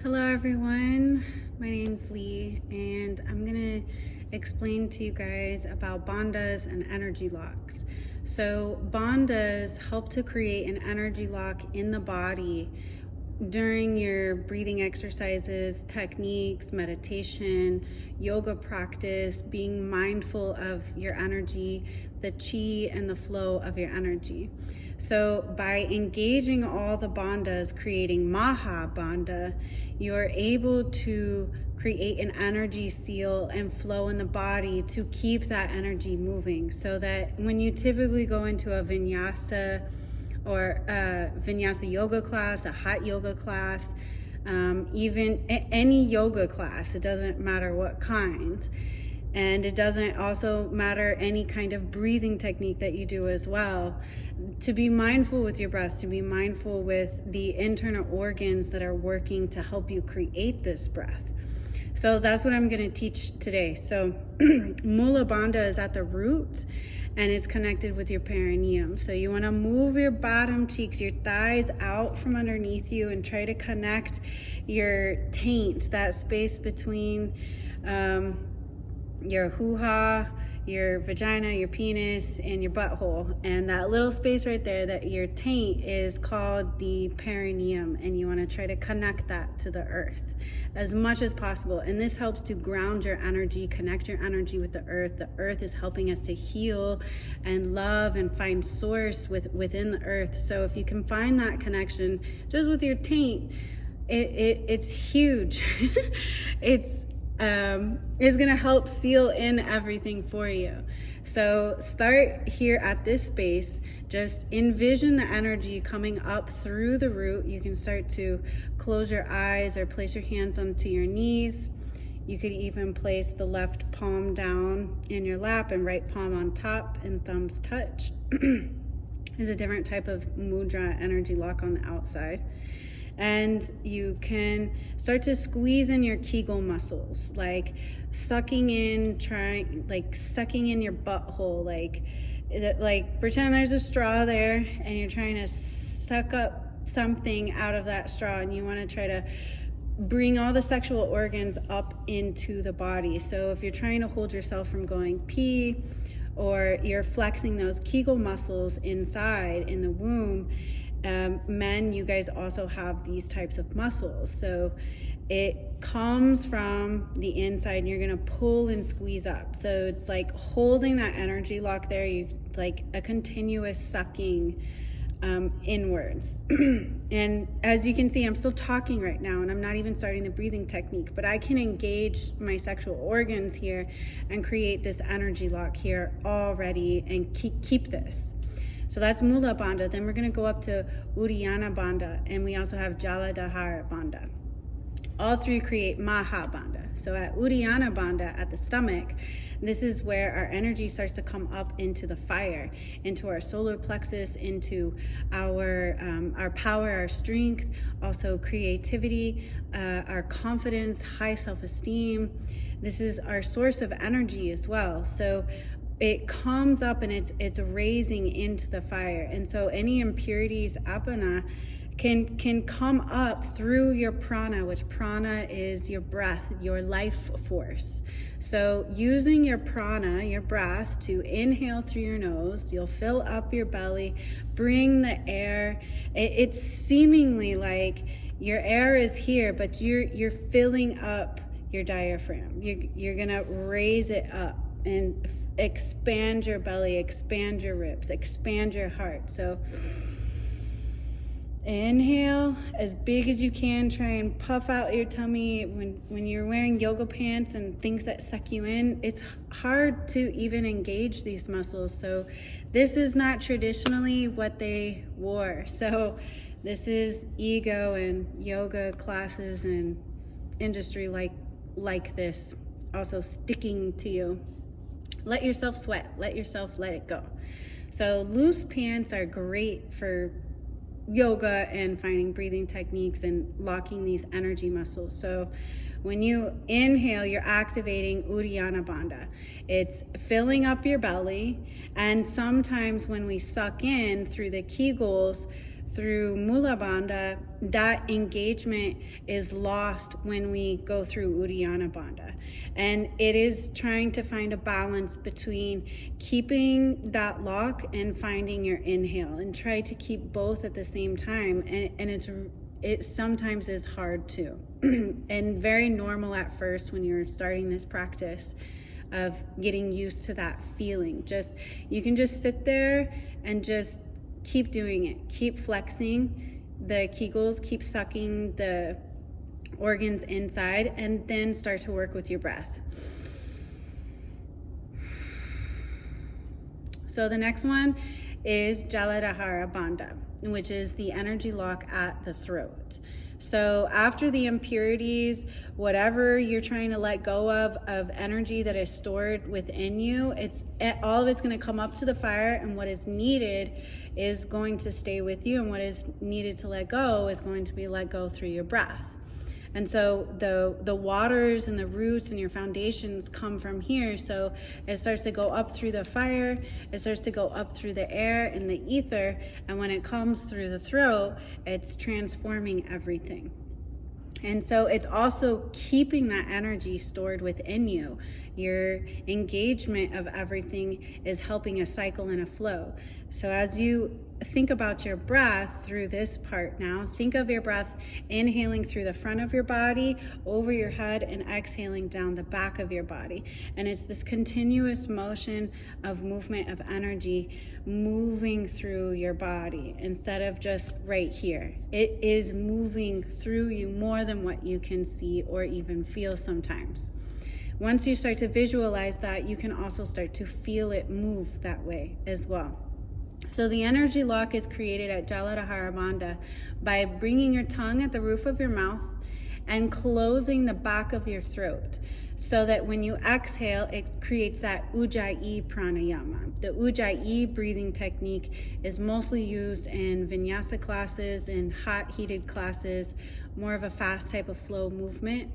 Hello everyone, my name's Lee and I'm gonna explain to you guys about bandhas and energy locks. So bandhas help to create an energy lock in the body during your breathing exercises, techniques, meditation, yoga practice, being mindful of your energy, the chi and the flow of your energy. So by engaging all the bandhas, creating maha bandha, you're able to create an energy seal and flow in the body to keep that energy moving, so that when you typically go into a vinyasa or a vinyasa yoga class, a hot yoga class, even any yoga class, it doesn't matter what kind. And it doesn't also matter any kind of breathing technique that you do as well. To be mindful with your breath, to be mindful with the internal organs that are working to help you create this breath. So that's what I'm going to teach today. So Mulapanda is at the root and it's connected with your perineum. So you want to move your bottom cheeks, your thighs out from underneath you, and try to connect your taint, that space between your hoo-ha, your vagina, your penis, and your butthole. And that little space right there, that your taint, is called the perineum, and you want to try to connect that to the earth as much as possible. And this helps to ground your energy, connect your energy with the earth. The earth is helping us to heal and love and find source within the earth. So if you can find that connection just with your taint, it's huge. It's gonna help seal in everything for you. So start here at this space. Just envision the energy coming up through the root. You can start to close your eyes or place your hands onto your knees. You could even place the left palm down in your lap and right palm on top, and thumbs touch. There's a different type of mudra energy lock on the outside. And you can start to squeeze in your Kegel muscles, like sucking in, sucking in your butthole, like pretend there's a straw there and you're trying to suck up something out of that straw, and you want to try to bring all the sexual organs up into the body. So if you're trying to hold yourself from going pee, or you're flexing those Kegel muscles inside in the womb, men, you guys also have these types of muscles. So it comes from the inside and you're gonna pull and squeeze up. So it's like holding that energy lock there, you like a continuous sucking inwards. And as you can see, I'm still talking right now and I'm not even starting the breathing technique, but I can engage my sexual organs here and create this energy lock here already and keep this. So that's Mulapanda. Then we're going to go up to Uddiyana Bandha, and we also have Jaladhara Bandha. All three create Maha Bandha. So at Uddiyana Bandha, at the stomach, this is where our energy starts to come up into the fire, into our solar plexus, into our power, our strength, also creativity, our confidence, high self-esteem. This is our source of energy as well. So it comes up and it's raising into the fire. And so any impurities, apana, can come up through your prana, which prana is your breath, your life force. So using your prana, your breath, to inhale through your nose, you'll fill up your belly, bring the air. It's seemingly like your air is here, but you're filling up your diaphragm. You're gonna raise it up and expand your belly, expand your ribs, expand your heart. So inhale as big as you can. Try and puff out your tummy. When you're wearing yoga pants and things that suck you in, it's hard to even engage these muscles. So this is not traditionally what they wore. So this is ego and yoga classes and industry like this also sticking to you. Let yourself sweat, let it go. So loose pants are great for yoga and finding breathing techniques and locking these energy muscles. So when you inhale, you're activating Uddiyana Bandha. It's filling up your belly, and sometimes when we suck in through the Kegels, through Mulapanda, that engagement is lost when we go through Uddiyana Bandha. And it is trying to find a balance between keeping that lock and finding your inhale, and try to keep both at the same time. And it sometimes is hard too, and very normal at first when you're starting this practice of getting used to that feeling. You can just sit there and just keep doing it. Keep flexing the kegels, keep sucking the organs inside, and then start to work with your breath. So the next one is Jaladhara Bandha, which is the energy lock at the throat. So after the impurities, whatever you're trying to let go of energy that is stored within you, all of it's going to come up to the fire, and what is needed is going to stay with you, and what is needed to let go is going to be let go through your breath. And so the waters and the roots and your foundations come from here. So it starts to go up through the fire, it starts to go up through the air and the ether, and when it comes through the throat, it's transforming everything. And so it's also keeping that energy stored within you. Your engagement of everything is helping a cycle and a flow. So as you think about your breath through this part now, think of your breath inhaling through the front of your body, over your head, and exhaling down the back of your body. And it's this continuous motion of movement of energy moving through your body instead of just right here. It is moving through you more than what you can see or even feel sometimes. Once you start to visualize that, you can also start to feel it move that way as well. So the energy lock is created at Jaladhara Bandha by bringing your tongue at the roof of your mouth and closing the back of your throat, so that when you exhale, it creates that Ujjayi pranayama. The Ujjayi breathing technique is mostly used in vinyasa classes and hot heated classes, more of a fast type of flow movement.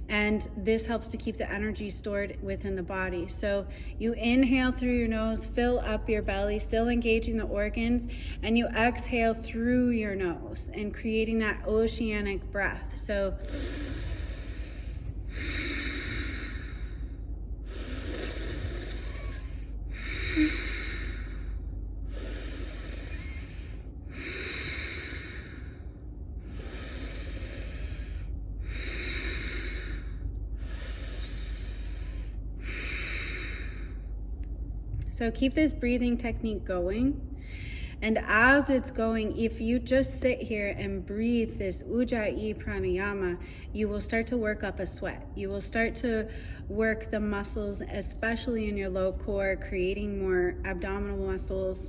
And this helps to keep the energy stored within the body. So you inhale through your nose, fill up your belly, still engaging the organs, and you exhale through your nose and creating that oceanic breath. So keep this breathing technique going. And as it's going, if you just sit here and breathe this Ujjayi pranayama, you will start to work up a sweat. You will start to work the muscles, especially in your low core, creating more abdominal muscles.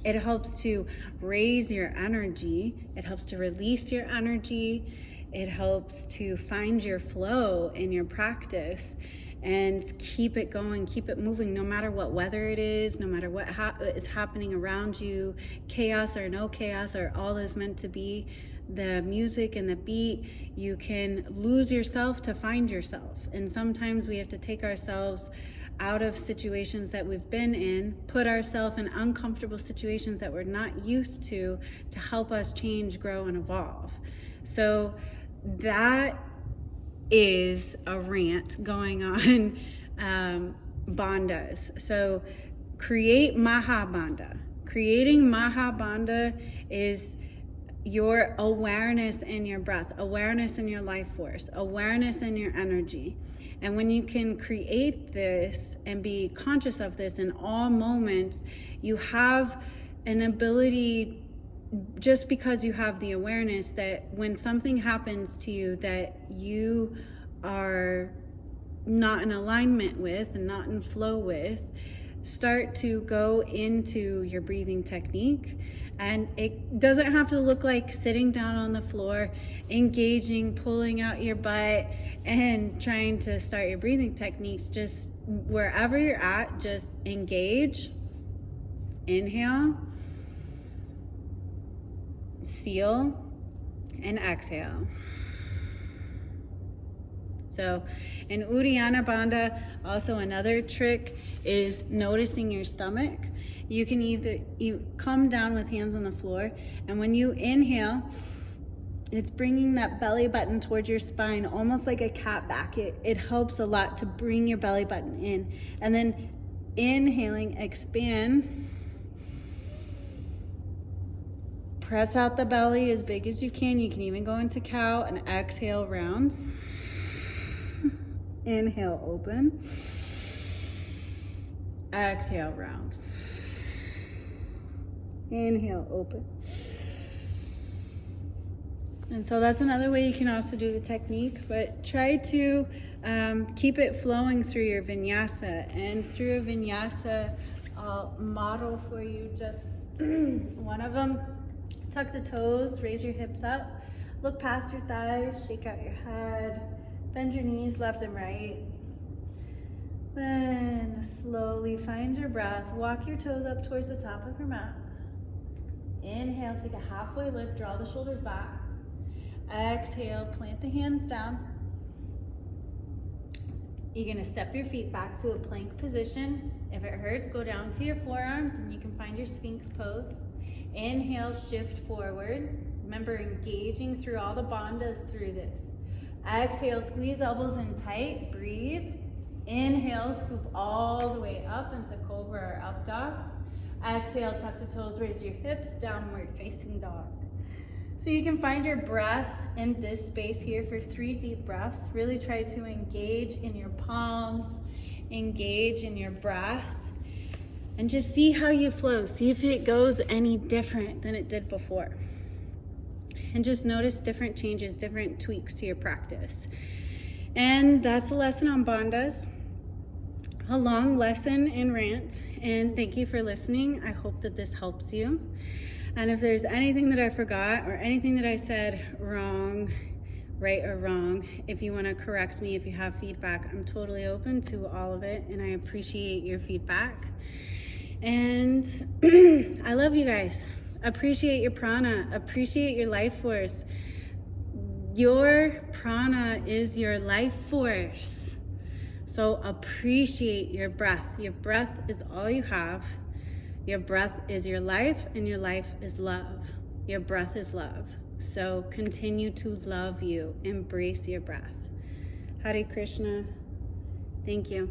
It helps to raise your energy. It helps to release your energy. It helps to find your flow in your practice. And keep it going, keep it moving, no matter what weather it is, no matter what is happening around you, chaos or no chaos, or all is meant to be. The music and the beat, you can lose yourself to find yourself. And sometimes we have to take ourselves out of situations that we've been in, put ourselves in uncomfortable situations that we're not used to help us change, grow, and evolve. So that is a rant going on bandhas. So create Mahabandha. Creating Mahabandha is your awareness in your breath, awareness in your life force, awareness in your energy. And when you can create this and be conscious of this in all moments, you have an ability, just because you have the awareness, that when something happens to you that you are not in alignment with and not in flow with, start to go into your breathing technique. And it doesn't have to look like sitting down on the floor, engaging, pulling out your butt and trying to start your breathing techniques. Just wherever you're at, just engage, inhale, seal, and exhale. So in Uddiyana Bandha, also another trick is noticing your stomach. You can you come down with hands on the floor, and when you inhale, it's bringing that belly button towards your spine, almost like a cat back. It helps a lot to bring your belly button in. And then inhaling, expand. Press out the belly as big as you can. You can even go into cow, and exhale, round. Inhale, open. Exhale, round. Inhale, open. And so that's another way you can also do the technique, but try to keep it flowing through your vinyasa. And through a vinyasa, I'll model for you just one of them. Tuck the toes, raise your hips up, look past your thighs, shake out your head, bend your knees left and right. Then slowly find your breath, walk your toes up towards the top of your mat. Inhale, take a halfway lift, draw the shoulders back. Exhale, plant the hands down. You're gonna step your feet back to a plank position. If it hurts, go down to your forearms and you can find your Sphinx pose. Inhale, shift forward. Remember, engaging through all the bandhas through this. Exhale, squeeze elbows in tight, breathe. Inhale, scoop all the way up into cobra or up dog. Exhale, tuck the toes, raise your hips, downward facing dog. So you can find your breath in this space here for 3 deep breaths. Really try to engage in your palms, engage in your breath, and just see how you flow. See if it goes any different than it did before. And just notice different changes, different tweaks to your practice. And that's a lesson on bandhas. A long lesson and rant. And thank you for listening. I hope that this helps you. And if there's anything that I forgot or anything that I said wrong, right or wrong, if you want to correct me, if you have feedback, I'm totally open to all of it, and I appreciate your feedback. And I love you guys. Appreciate your prana, appreciate your life force. Your prana is your life force. So appreciate your breath. Your breath is all you have. Your breath is your life, and your life is love. Your breath is love. So continue to love you. Embrace your breath. Hare Krishna. Thank you.